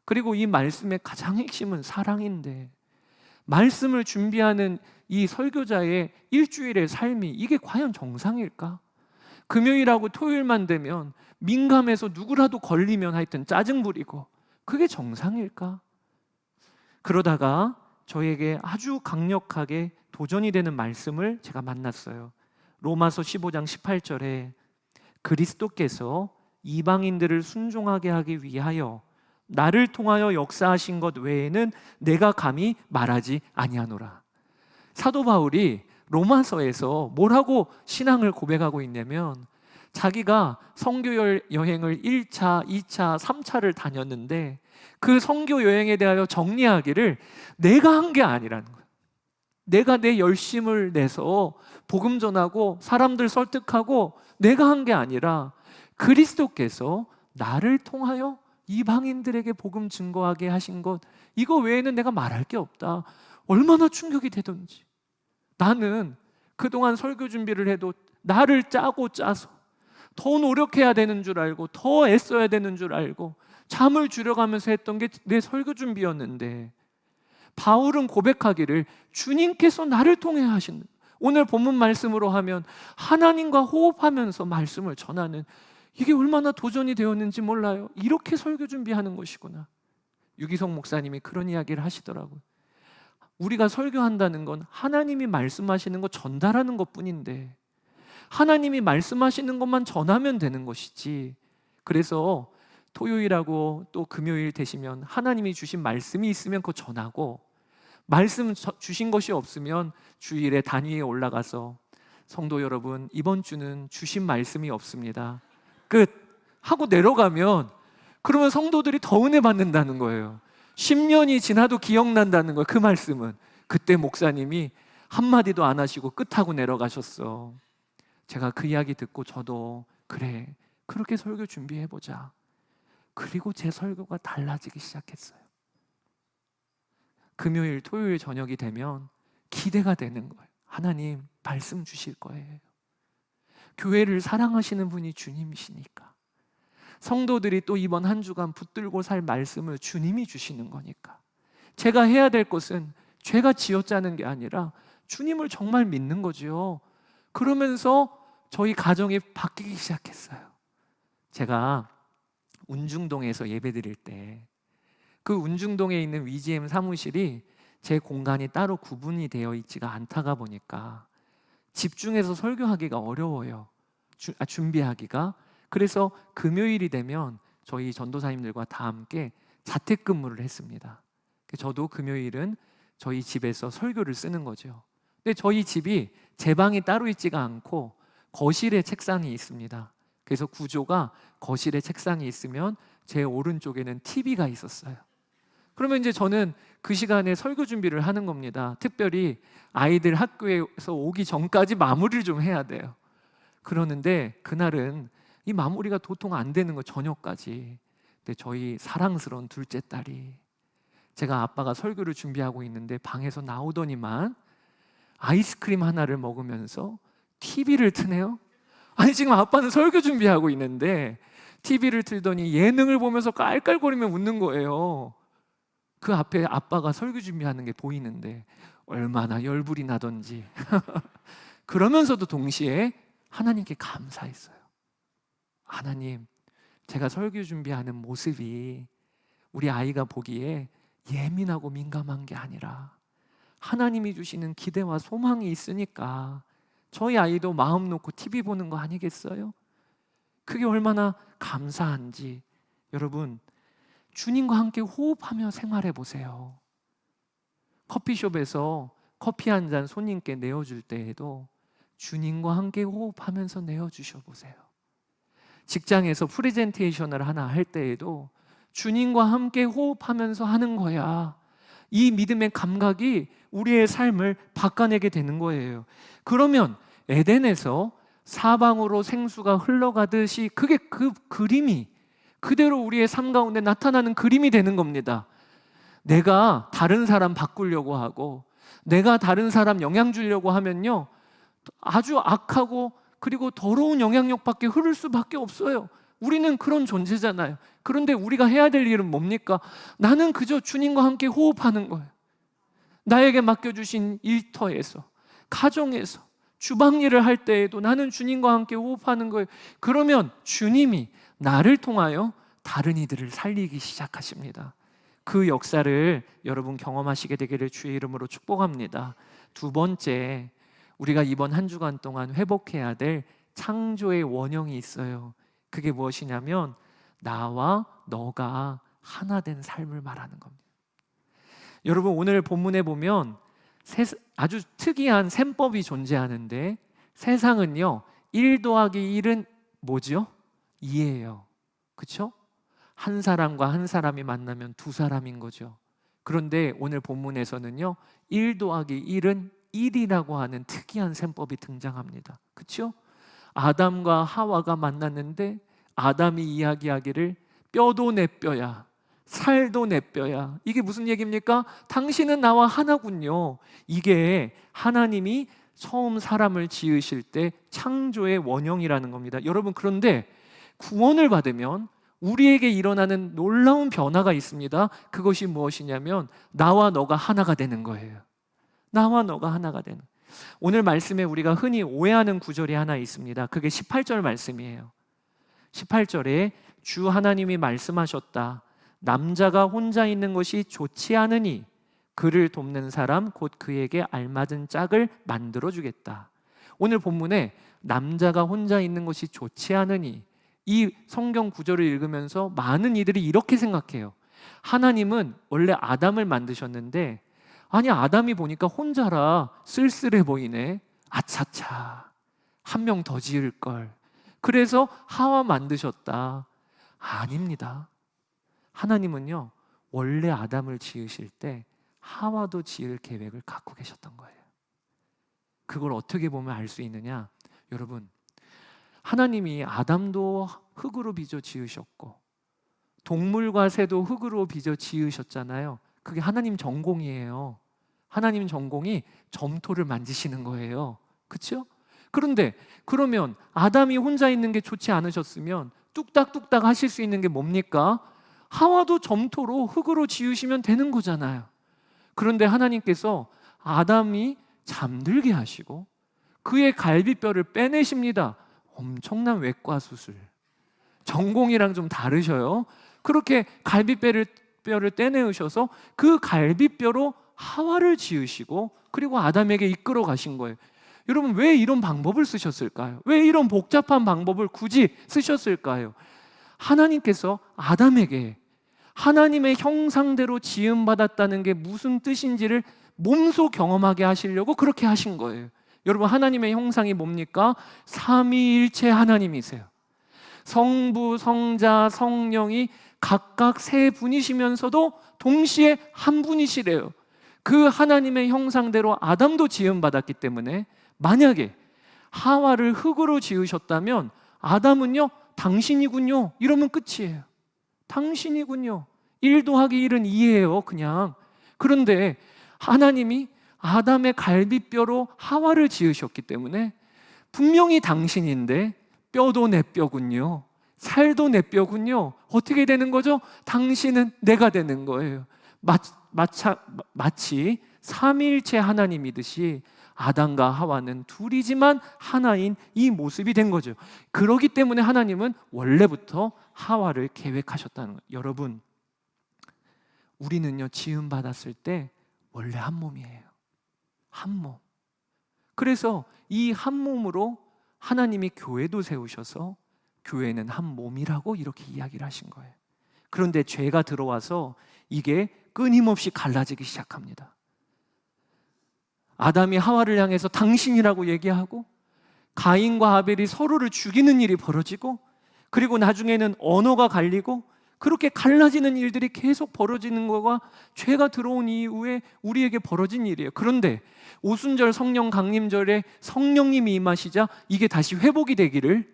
그리고 이 말씀의 가장 핵심은 사랑인데, 말씀을 준비하는 이 설교자의 일주일의 삶이 이게 과연 정상일까? 금요일하고 토요일만 되면 민감해서 누구라도 걸리면 하여튼 짜증 부리고, 그게 정상일까? 그러다가 저에게 아주 강력하게 도전이 되는 말씀을 제가 만났어요. 로마서 15장 18절에 그리스도께서 이방인들을 순종하게 하기 위하여 나를 통하여 역사하신 것 외에는 내가 감히 말하지 아니하노라. 사도 바울이 로마서에서 뭐라고 신앙을 고백하고 있냐면, 자기가 선교 여행을 1차, 2차, 3차를 다녔는데 그 선교 여행에 대하여 정리하기를 내가 한 게 아니라는 거예요. 내가 내 열심을 내서 복음 전하고 사람들 설득하고 내가 한 게 아니라 그리스도께서 나를 통하여 이방인들에게 복음 증거하게 하신 것, 이거 외에는 내가 말할 게 없다. 얼마나 충격이 되던지. 나는 그동안 설교 준비를 해도 나를 짜고 짜서 더 노력해야 되는 줄 알고 더 애써야 되는 줄 알고 잠을 줄여가면서 했던 게 내 설교 준비였는데, 바울은 고백하기를 주님께서 나를 통해 하신, 오늘 본문 말씀으로 하면 하나님과 호흡하면서 말씀을 전하는, 이게 얼마나 도전이 되었는지 몰라요. 이렇게 설교 준비하는 것이구나. 유기성 목사님이 그런 이야기를 하시더라고요. 우리가 설교한다는 건 하나님이 말씀하시는 거 전달하는 것뿐인데, 하나님이 말씀하시는 것만 전하면 되는 것이지. 그래서 토요일하고 또 금요일 되시면 하나님이 주신 말씀이 있으면 그거 전하고, 말씀 주신 것이 없으면 주일에 단위에 올라가서 성도 여러분, 이번 주는 주신 말씀이 없습니다. 끝! 하고 내려가면, 그러면 성도들이 더 은혜 받는다는 거예요. 10년이 지나도 기억난다는 거예요. 그 말씀은 그때 목사님이 한마디도 안 하시고 끝하고 내려가셨어. 제가 그 이야기 듣고 저도 그래, 그렇게 설교 준비해보자. 그리고 제 설교가 달라지기 시작했어요. 금요일, 토요일 저녁이 되면 기대가 되는 거예요. 하나님 말씀 주실 거예요. 교회를 사랑하시는 분이 주님이시니까, 성도들이 또 이번 한 주간 붙들고 살 말씀을 주님이 주시는 거니까, 제가 해야 될 것은 죄가 지어짜는 게 아니라 주님을 정말 믿는 거지요. 그러면서 저희 가정이 바뀌기 시작했어요. 제가 운중동에서 예배드릴 때 그 운중동에 있는 위지엠 사무실이 제 공간이 따로 구분이 되어 있지가 않다가 보니까 집중해서 설교하기가 어려워요. 준비하기가. 그래서 금요일이 되면 저희 전도사님들과 다 함께 자택근무를 했습니다. 저도 금요일은 저희 집에서 설교를 쓰는 거죠. 근데 저희 집이 제 방이 따로 있지가 않고 거실에 책상이 있습니다. 그래서 구조가 거실에 책상이 있으면 제 오른쪽에는 TV가 있었어요. 그러면 이제 저는 그 시간에 설교 준비를 하는 겁니다. 특별히 아이들 학교에서 오기 전까지 마무리를 좀 해야 돼요. 그러는데 그날은 이 마무리가 도통 안 되는 거, 저녁까지. 근데 저희 사랑스러운 둘째 딸이, 제가 아빠가 설교를 준비하고 있는데 방에서 나오더니만 아이스크림 하나를 먹으면서 TV를 트네요. 아니 지금 아빠는 설교 준비하고 있는데 TV를 틀더니 예능을 보면서 깔깔거리며 웃는 거예요. 그 앞에 아빠가 설교 준비하는 게 보이는데 얼마나 열불이 나던지 그러면서도 동시에 하나님께 감사했어요. 하나님, 제가 설교 준비하는 모습이 우리 아이가 보기에 예민하고 민감한 게 아니라 하나님이 주시는 기대와 소망이 있으니까 저희 아이도 마음 놓고 TV 보는 거 아니겠어요? 그게 얼마나 감사한지. 여러분, 주님과 함께 호흡하며 생활해 보세요. 커피숍에서 커피 한 잔 손님께 내어줄 때에도 주님과 함께 호흡하면서 내어주셔 보세요. 직장에서 프레젠테이션을 하나 할 때에도 주님과 함께 호흡하면서 하는 거야. 이 믿음의 감각이 우리의 삶을 바꿔내게 되는 거예요. 그러면 에덴에서 사방으로 생수가 흘러가듯이 그게 그 그림이 그대로 우리의 삶 가운데 나타나는 그림이 되는 겁니다. 내가 다른 사람 바꾸려고 하고 내가 다른 사람 영향 주려고 하면요, 아주 악하고 그리고 더러운 영향력밖에 흐를 수밖에 없어요. 우리는 그런 존재잖아요. 그런데 우리가 해야 될 일은 뭡니까? 나는 그저 주님과 함께 호흡하는 거예요. 나에게 맡겨주신 일터에서, 가정에서, 주방일을 할 때에도 나는 주님과 함께 호흡하는 거예요. 그러면 주님이 나를 통하여 다른 이들을 살리기 시작하십니다. 그 역사를 여러분 경험하시게 되기를 주의 이름으로 축복합니다. 두 번째, 우리가 이번 한 주간 동안 회복해야 될 창조의 원형이 있어요. 그게 무엇이냐면 나와 너가 하나 된 삶을 말하는 겁니다. 여러분, 오늘 본문에 보면 아주 특이한 셈법이 존재하는데 세상은요 1 더하기 1은 뭐죠? 2예요. 그렇죠? 한 사람과 한 사람이 만나면 두 사람인 거죠. 그런데 오늘 본문에서는요 1 더하기 1은 1이라고 하는 특이한 셈법이 등장합니다. 그렇죠? 아담과 하와가 만났는데 아담이 이야기하기를 뼈도 내 뼈야, 살도 내 뼈야. 이게 무슨 얘기입니까? 당신은 나와 하나군요. 이게 하나님이 처음 사람을 지으실 때 창조의 원형이라는 겁니다. 여러분, 그런데 구원을 받으면 우리에게 일어나는 놀라운 변화가 있습니다. 그것이 무엇이냐면 나와 너가 하나가 되는 거예요. 나와 너가 하나가 되는. 오늘 말씀에 우리가 흔히 오해하는 구절이 하나 있습니다. 그게 18절 말씀이에요. 18절에 주 하나님이 말씀하셨다. 남자가 혼자 있는 것이 좋지 않으니 그를 돕는 사람 곧 그에게 알맞은 짝을 만들어주겠다. 오늘 본문에 남자가 혼자 있는 것이 좋지 않으니, 이 성경 구절을 읽으면서 많은 이들이 이렇게 생각해요. 하나님은 원래 아담을 만드셨는데 아니 아담이 보니까 혼자라 쓸쓸해 보이네. 아차차, 한 명 더 지을 걸. 그래서 하와 만드셨다. 아닙니다. 하나님은요 원래 아담을 지으실 때 하와도 지을 계획을 갖고 계셨던 거예요. 그걸 어떻게 보면 알 수 있느냐? 여러분, 하나님이 아담도 흙으로 빚어 지으셨고 동물과 새도 흙으로 빚어 지으셨잖아요. 그게 하나님 전공이에요. 하나님 전공이 점토를 만지시는 거예요. 그렇죠? 그런데 그러면 아담이 혼자 있는 게 좋지 않으셨으면 뚝딱뚝딱 하실 수 있는 게 뭡니까? 하와도 점토로 흙으로 지으시면 되는 거잖아요. 그런데 하나님께서 아담이 잠들게 하시고 그의 갈비뼈를 빼내십니다. 엄청난 외과 수술. 전공이랑 좀 다르셔요. 그렇게 갈비뼈를 떼내으셔서 그 갈비뼈로 하와를 지으시고 그리고 아담에게 이끌어 가신 거예요. 여러분, 왜 이런 방법을 쓰셨을까요? 왜 이런 복잡한 방법을 굳이 쓰셨을까요? 하나님께서 아담에게 하나님의 형상대로 지음받았다는 게 무슨 뜻인지를 몸소 경험하게 하시려고 그렇게 하신 거예요. 여러분, 하나님의 형상이 뭡니까? 삼위일체 하나님이세요. 성부, 성자, 성령이 각각 세 분이시면서도 동시에 한 분이시래요. 그 하나님의 형상대로 아담도 지음받았기 때문에 만약에 하와를 흙으로 지으셨다면 아담은요 당신이군요 이러면 끝이에요. 당신이군요. 1 더하기 1은 2예요 그냥. 그런데 하나님이 아담의 갈비뼈로 하와를 지으셨기 때문에 분명히 당신인데 뼈도 내 뼈군요, 살도 내 뼈군요. 어떻게 되는 거죠? 당신은 내가 되는 거예요. 마치 삼위일체 하나님이듯이 아담과 하와는 둘이지만 하나인 이 모습이 된 거죠. 그렇기 때문에 하나님은 원래부터 하와를 계획하셨다는 거예요. 여러분, 우리는요, 지음 받았을 때 원래 한 몸이에요. 한 몸. 그래서 이 한 몸으로 하나님이 교회도 세우셔서 교회는 한 몸이라고 이렇게 이야기를 하신 거예요. 그런데 죄가 들어와서 이게 끊임없이 갈라지기 시작합니다. 아담이 하와를 향해서 당신이라고 얘기하고, 가인과 아벨이 서로를 죽이는 일이 벌어지고, 그리고 나중에는 언어가 갈리고, 그렇게 갈라지는 일들이 계속 벌어지는 거가 죄가 들어온 이후에 우리에게 벌어진 일이에요. 그런데 오순절 성령 강림절에 성령님이 임하시자 이게 다시 회복이 되기를,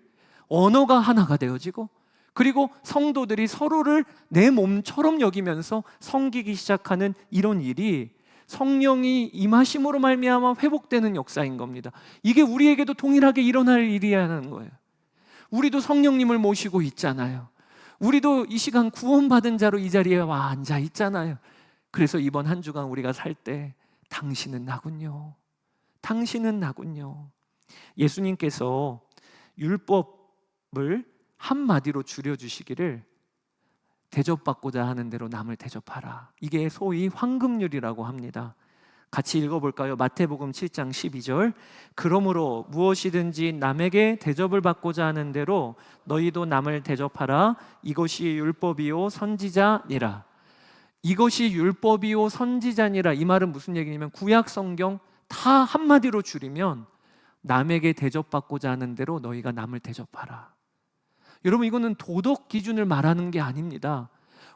언어가 하나가 되어지고, 그리고 성도들이 서로를 내 몸처럼 여기면서 섬기기 시작하는 이런 일이 성령이 임하심으로 말미암아 회복되는 역사인 겁니다. 이게 우리에게도 동일하게 일어날 일이라는 거예요. 우리도 성령님을 모시고 있잖아요. 우리도 이 시간 구원받은 자로 이 자리에 와 앉아 있잖아요. 그래서 이번 한 주간 우리가 살 때 당신은 나군요. 당신은 나군요. 예수님께서 율법을 한마디로 줄여주시기를 대접받고자 하는 대로 남을 대접하라. 이게 소위 황금률이라고 합니다. 같이 읽어볼까요? 마태복음 7장 12절. 그러므로 무엇이든지 남에게 대접을 받고자 하는 대로 너희도 남을 대접하라. 이것이 율법이요 선지자니라. 이것이 율법이요 선지자니라. 이 말은 무슨 얘기냐면 구약 성경 다 한마디로 줄이면 남에게 대접받고자 하는 대로 너희가 남을 대접하라. 여러분, 이거는 도덕 기준을 말하는 게 아닙니다.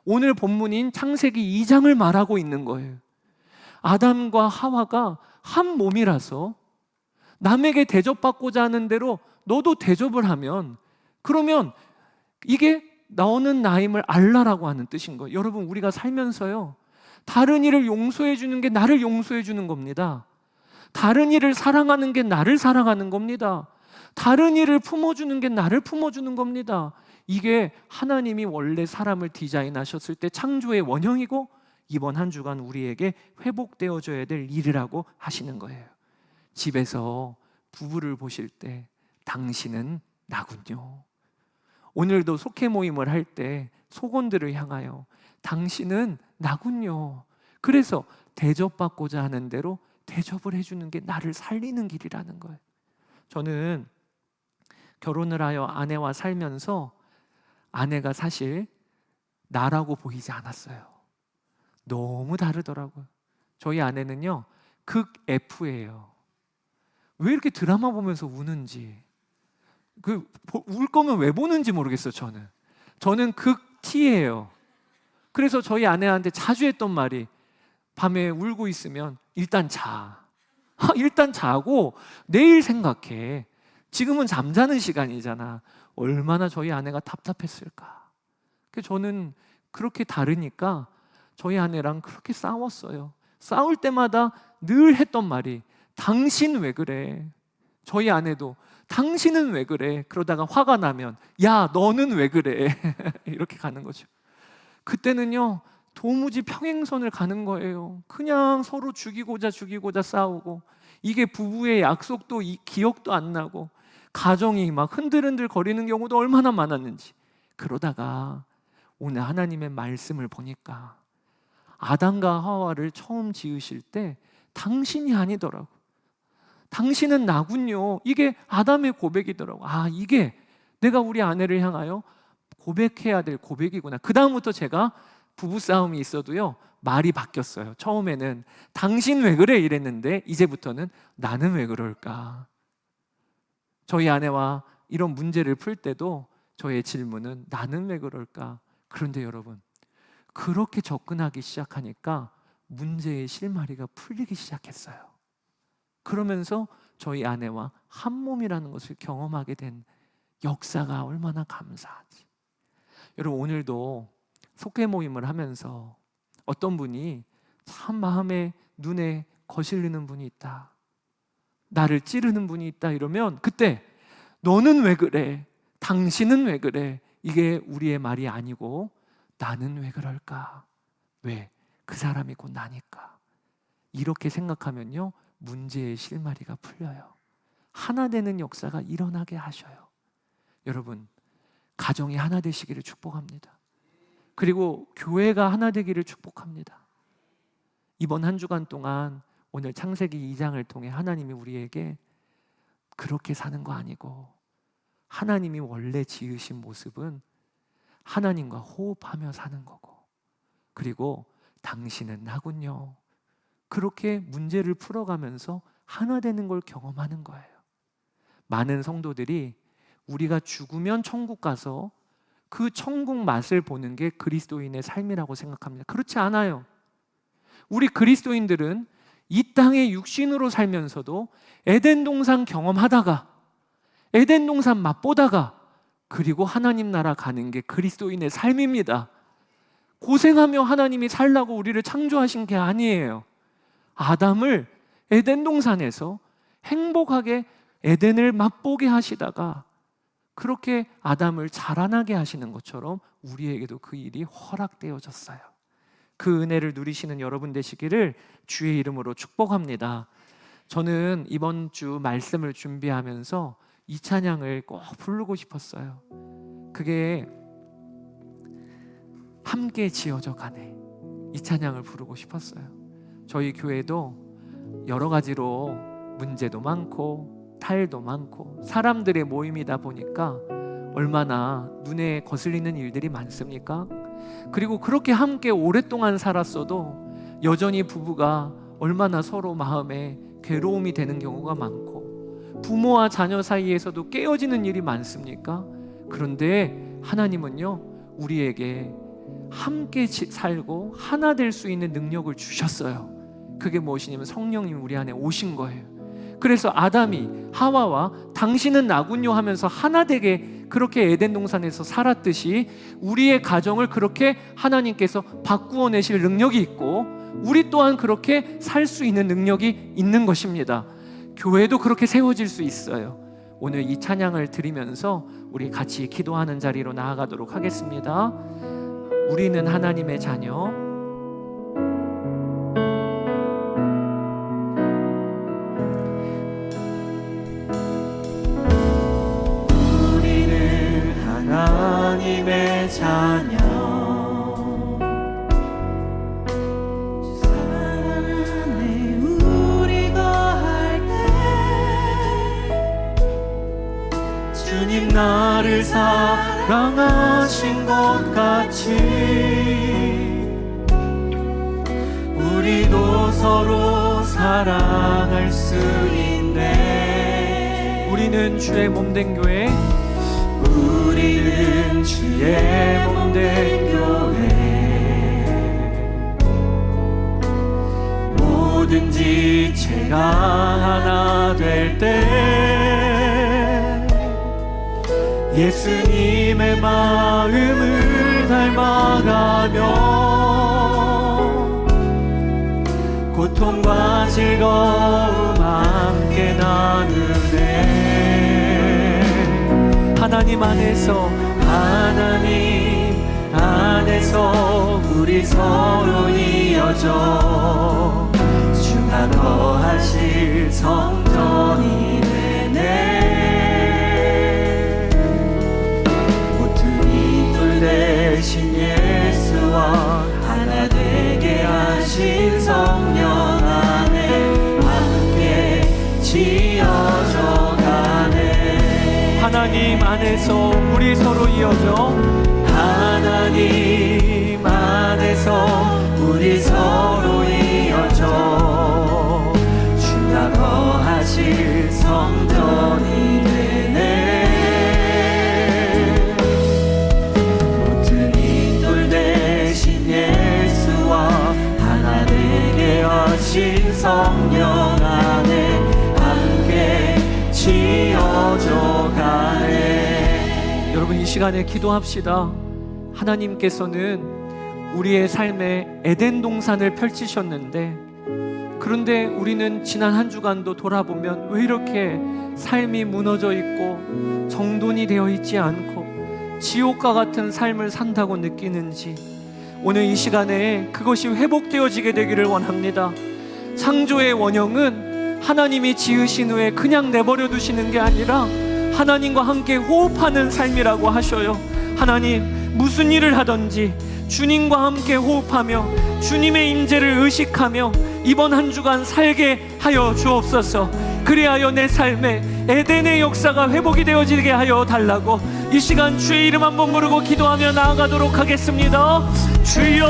오늘 본문인 창세기 2장을 말하고 있는 거예요. 아담과 하와가 한 몸이라서 남에게 대접받고자 하는 대로 너도 대접을 하면, 그러면 이게 너는 나임을 알라라고 하는 뜻인 거예요. 여러분, 우리가 살면서요, 다른 이를 용서해 주는 게 나를 용서해 주는 겁니다. 다른 이를 사랑하는 게 나를 사랑하는 겁니다. 다른 이를 품어주는 게 나를 품어주는 겁니다. 이게 하나님이 원래 사람을 디자인하셨을 때 창조의 원형이고, 이번 한 주간 우리에게 회복되어져야 될 일이라고 하시는 거예요. 집에서 부부를 보실 때 당신은 나군요. 오늘도 속회 모임을 할 때 속원들을 향하여 당신은 나군요. 그래서 대접받고자 하는 대로 대접을 해주는 게 나를 살리는 길이라는 거예요. 저는 결혼을 하여 아내와 살면서 아내가 사실 나라고 보이지 않았어요. 너무 다르더라고요. 저희 아내는요, 극 F예요. 왜 이렇게 드라마 보면서 우는지, 울 거면 왜 보는지 모르겠어요. 저는 극 T예요. 그래서 저희 아내한테 자주 했던 말이, 밤에 울고 있으면 일단 자. 일단 자고 내일 생각해. 지금은 잠자는 시간이잖아. 얼마나 저희 아내가 답답했을까. 저는 그렇게 다르니까 저희 아내랑 그렇게 싸웠어요. 싸울 때마다 늘 했던 말이, 당신 왜 그래? 저희 아내도 당신은 왜 그래? 그러다가 화가 나면, 야, 너는 왜 그래? 이렇게 가는 거죠. 그때는요, 도무지 평행선을 가는 거예요. 그냥 서로 죽이고자 싸우고, 이게 부부의 약속도 기억도 안 나고, 가정이 막 흔들흔들 거리는 경우도 얼마나 많았는지. 그러다가 오늘 하나님의 말씀을 보니까 아담과 하와를 처음 지으실 때 당신이 아니더라고. 당신은 나군요. 이게 아담의 고백이더라고. 이게 내가 우리 아내를 향하여 고백해야 될 고백이구나. 그 다음부터 제가 부부싸움이 있어도요, 말이 바뀌었어요. 처음에는 당신 왜 그래? 이랬는데 이제부터는 나는 왜 그럴까? 저희 아내와 이런 문제를 풀 때도 저의 질문은 나는 왜 그럴까? 그런데 여러분, 그렇게 접근하기 시작하니까 문제의 실마리가 풀리기 시작했어요. 그러면서 저희 아내와 한 몸이라는 것을 경험하게 된 역사가 얼마나 감사하지. 여러분, 오늘도 속회 모임을 하면서 어떤 분이 참 마음에 눈에 거슬리는 분이 있다, 나를 찌르는 분이 있다, 이러면 그때 너는 왜 그래? 당신은 왜 그래? 이게 우리의 말이 아니고 나는 왜 그럴까? 왜? 그 사람이 곧 나니까. 이렇게 생각하면요, 문제의 실마리가 풀려요. 하나 되는 역사가 일어나게 하셔요. 여러분, 가정이 하나 되시기를 축복합니다. 그리고 교회가 하나 되기를 축복합니다. 이번 한 주간 동안 오늘 창세기 2장을 통해 하나님이 우리에게 그렇게 사는 거 아니고, 하나님이 원래 지으신 모습은 하나님과 호흡하며 사는 거고, 그리고 당신은 나군요, 그렇게 문제를 풀어가면서 하나 되는 걸 경험하는 거예요. 많은 성도들이 우리가 죽으면 천국 가서 그 천국 맛을 보는 게 그리스도인의 삶이라고 생각합니다. 그렇지 않아요. 우리 그리스도인들은 이 땅에 육신으로 살면서도 에덴 동산 경험하다가, 에덴 동산 맛보다가, 그리고 하나님 나라 가는 게 그리스도인의 삶입니다. 고생하며 하나님이 살라고 우리를 창조하신 게 아니에요. 아담을 에덴 동산에서 행복하게 에덴을 맛보게 하시다가 그렇게 아담을 자라나게 하시는 것처럼 우리에게도 그 일이 허락되어졌어요. 그 은혜를 누리시는 여러분 되시기를 주의 이름으로 축복합니다. 저는 이번 주 말씀을 준비하면서 이 찬양을 꼭 부르고 싶었어요. 그게 함께 지어져 가네, 이 찬양을 부르고 싶었어요. 저희 교회도 여러 가지로 문제도 많고 탈도 많고 사람들의 모임이다 보니까 얼마나 눈에 거슬리는 일들이 많습니까? 그리고 그렇게 함께 오랫동안 살았어도 여전히 부부가 얼마나 서로 마음에 괴로움이 되는 경우가 많고, 부모와 자녀 사이에서도 깨어지는 일이 많습니까? 그런데 하나님은요, 우리에게 함께 살고 하나 될 수 있는 능력을 주셨어요. 그게 무엇이냐면 성령님이 우리 안에 오신 거예요. 그래서 아담이 하와와 당신은 나군요 하면서 하나 되게 그렇게 에덴 동산에서 살았듯이 우리의 가정을 그렇게 하나님께서 바꾸어 내실 능력이 있고, 우리 또한 그렇게 살 수 있는 능력이 있는 것입니다. 교회도 그렇게 세워질 수 있어요. 오늘 이 찬양을 드리면서 우리 같이 기도하는 자리로 나아가도록 하겠습니다. 우리는 하나님의 자녀,
우리는 하나님의 자녀, 사랑하네 우리 거할 때 주님 나를 사랑하신 것 같이 우리도 서로 사랑할 수 있네.
우리는 주의 몸된 교회,
우리는 주의 몸된 교회, 뭐든지 제가 하나 될 때 예수님의 마음을 닮아가며 고통과 즐거움 함께 나누네.
하나님 안에서,
하나님 안에서 우리 서로 이어져 주가 거하실 성전이 되네. 모퉁이 돌 대신 예수와 하나 되게 하신 성령 안에 함께 지어져 가네.
하나님 안에서 우리 서로 이어져,
하나님 안에서 우리 서로 이어져 주가 거하실 성전이 되네. 모퉁이 돌 대신 예수와 하나 되게 하신 성령 안에 함께 지어져 가네.
여러분 이 시간에 기도합시다. 하나님께서는 우리의 삶에 에덴 동산을 펼치셨는데, 그런데 우리는 지난 한 주간도 돌아보면 왜 이렇게 삶이 무너져 있고 정돈이 되어 있지 않고 지옥과 같은 삶을 산다고 느끼는지, 오늘 이 시간에 그것이 회복되어지게 되기를 원합니다. 창조의 원형은 하나님이 지으신 후에 그냥 내버려 두시는 게 아니라 하나님과 함께 호흡하는 삶이라고 하셔요. 하나님, 무슨 일을 하든지 주님과 함께 호흡하며 주님의 임재를 의식하며 이번 한 주간 살게 하여 주옵소서. 그리하여 내 삶에 에덴의 역사가 회복이 되어지게 하여 달라고 이 시간 주의 이름 한번 부르고 기도하며 나아가도록 하겠습니다. 주여,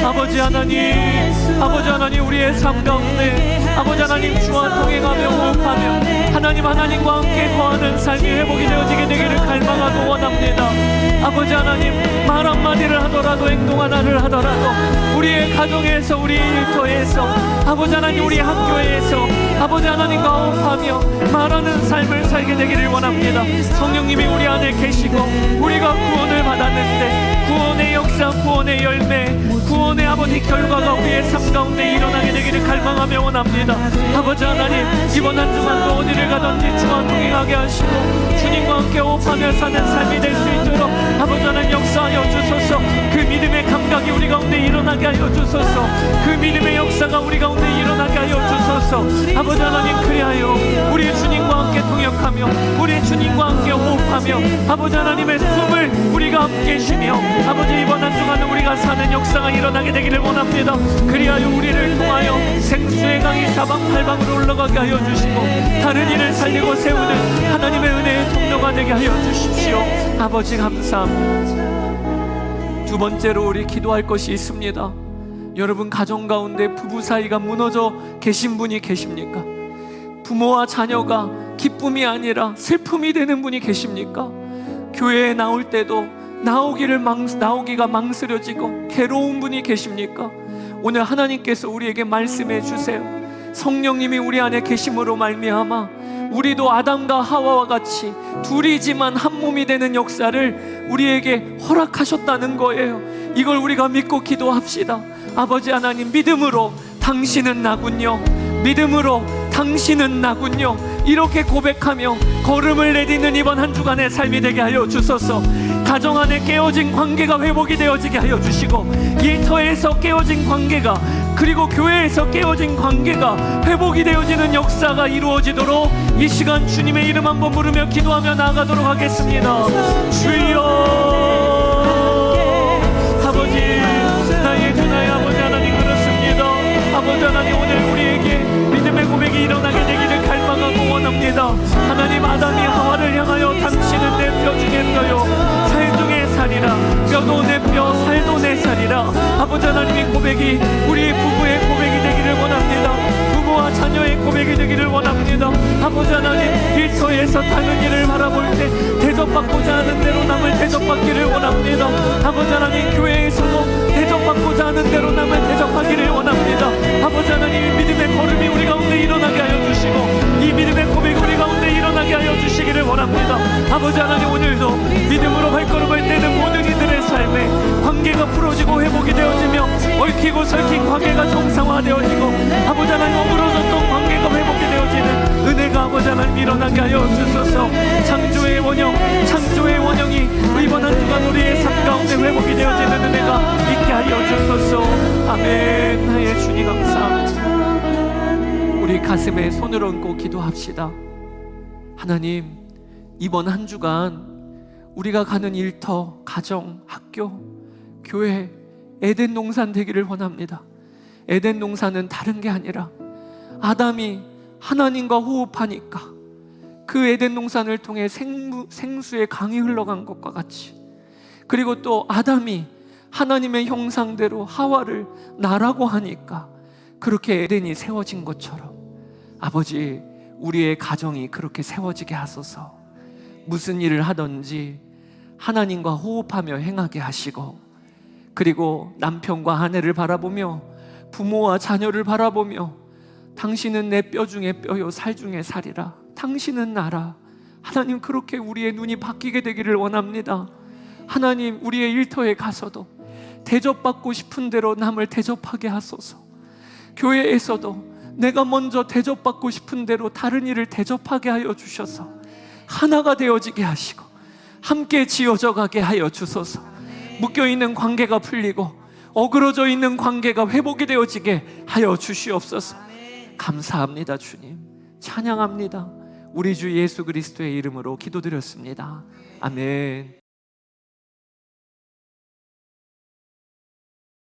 아버지 하나님, 우리의 삶 가운데 아버지 하나님, 주와 동행하며 호흡하며 하나님과 함께 거하는 삶이 회복이 되어지게 되기를 갈망하고 원합니다. 아버지 하나님, 말 한마디를 하더라도 행동 하나를 하더라도 우리의 가정에서, 우리의 일터에서, 아버지 하나님, 우리 학교에서 아버지 하나님과 호흡하며 말하는 삶을 살게 되기를 원합니다. 성령님이 우리 안에 계시고 우리가 구원을 받았는데 구원의 역사, 구원의 열매, 구원의 아버지 결과가 우리의 삶 가운데 일어나게 되기를 갈망하며 원합니다. 아버지 하나님, 이번 한 주간도 어디를 가든지 주와 동행하게 하시고 주님과 함께 호흡하며 사는 삶이 될 수 있도록 아버지 하나님 역사하여 주소서. 그 믿음의 감각이 우리 가운데 일어나게 하여 주소서. 그 믿음의 역사가 우리 가운데 일어나게 하여 주소서. 아버지 하나님, 그리하여 우리 주님과 함께 동역하며 우리 주님과 함께 호흡하며 아버지 하나님의 숨을 우리가 함께 쉬며 아버지 이번 한 주간은 우리가 사는 역사가 일어나게 되기를 원합니다. 그리하여 우리를 통하여 생수의 강이 사방팔방으로 올라가게 하여 주시고 다른 일을 살리고 세우는 하나님의 은혜의 통로가 되게 하여 주십시오. 아버지 감사합니다. 두 번째로 우리 기도할 것이 있습니다. 여러분 가정 가운데 부부 사이가 무너져 계신 분이 계십니까? 부모와 자녀가 기쁨이 아니라 슬픔이 되는 분이 계십니까? 교회에 나올 때도 나오기가 망설여지고 괴로운 분이 계십니까? 오늘 하나님께서 우리에게 말씀해 주세요. 성령님이 우리 안에 계심으로 말미암아 우리도 아담과 하와와 같이 둘이지만 한 몸이 되는 역사를 우리에게 허락하셨다는 거예요. 이걸 우리가 믿고 기도합시다. 아버지 하나님, 믿음으로 당신은 나군요, 믿음으로 당신은 나군요, 이렇게 고백하며 걸음을 내딛는 이번 한 주간의 삶이 되게 하여 주소서. 가정 안에 깨어진 관계가 회복이 되어지게 하여 주시고 일터에서 깨어진 관계가, 그리고 교회에서 깨어진 관계가 회복이 되어지는 역사가 이루어지도록 이 시간 주님의 이름 한번 부르며 기도하며 나아가도록 하겠습니다. 주여, 아버지, 나의 주 나의 아버지 하나님, 그렇습니다. 아버지 하나님, 오늘 우리에게 믿음의 고백이 일어나게 되기를 갈망하고 원합니다. 하나님, 아담이 하와를 향하여 당신은 내 뼈 중에 뼈요 살 중에 살이라, 뼈도 내 뼈 살도 내 살이라. 아버지 하나님의 고백이 우리 부부의 고백이 되기를 원합니다. 부모와 자녀의 고백이 되기를 원합니다. 아버지 하나님, 일터에서 다른 일을 바라볼 때 대접받고자 하는 대로 남을 대접받기를 원합니다. 아버지 하나님, 교회에서도 대접받고자 하는 대로 남을 대접하기를 원합니다. 아버지 하나님, 믿음의 걸음이 우리 가운데 일어나게 하여 주시고 이 믿음의 고백이 우리 가운데 일어나게 하여 주시기를 원합니다. 아버지 하나님, 오늘도 믿음으로 발걸음을 떼는 모든 이들의 삶에 관계가 풀어지고 회복이 되어지며 얽히고 설킨 관계가 정상화되어지고 아버지 하나님, 어그러졌던 관계가 회복이 되어지는 은혜가 아버지 하나님 일어나게 하여 주소서. 창조의 원형이 이번 한 주간 우리의 삶 가운데 회복이 되어지는 은혜가 있게 하여 주소서. 아멘. 나의 주님 감사합니다. 우리 가슴에 손을 얹고 기도합시다. 하나님, 이번 한 주간 우리가 가는 일터, 가정, 학교, 교회 에덴 동산 되기를 원합니다. 에덴 동산은 다른 게 아니라 아담이 하나님과 호흡하니까 그 에덴 동산을 통해 생수의 강이 흘러간 것과 같이, 그리고 또 아담이 하나님의 형상대로 하와를 나라고 하니까 그렇게 에덴이 세워진 것처럼 아버지, 우리의 가정이 그렇게 세워지게 하소서. 무슨 일을 하든지 하나님과 호흡하며 행하게 하시고, 그리고 남편과 아내를 바라보며 부모와 자녀를 바라보며 당신은 내 뼈 중에 뼈요 살 중에 살이라, 당신은 나라. 하나님, 그렇게 우리의 눈이 바뀌게 되기를 원합니다. 하나님, 우리의 일터에 가서도 대접받고 싶은 대로 남을 대접하게 하소서. 교회에서도 내가 먼저 대접받고 싶은 대로 다른 이를 대접하게 하여 주셔서 하나가 되어지게 하시고 함께 지어져 가게 하여 주소서. 묶여있는 관계가 풀리고 어그러져 있는 관계가 회복이 되어지게 하여 주시옵소서. 감사합니다. 주님 찬양합니다. 우리 주 예수 그리스도의 이름으로 기도드렸습니다. 아멘.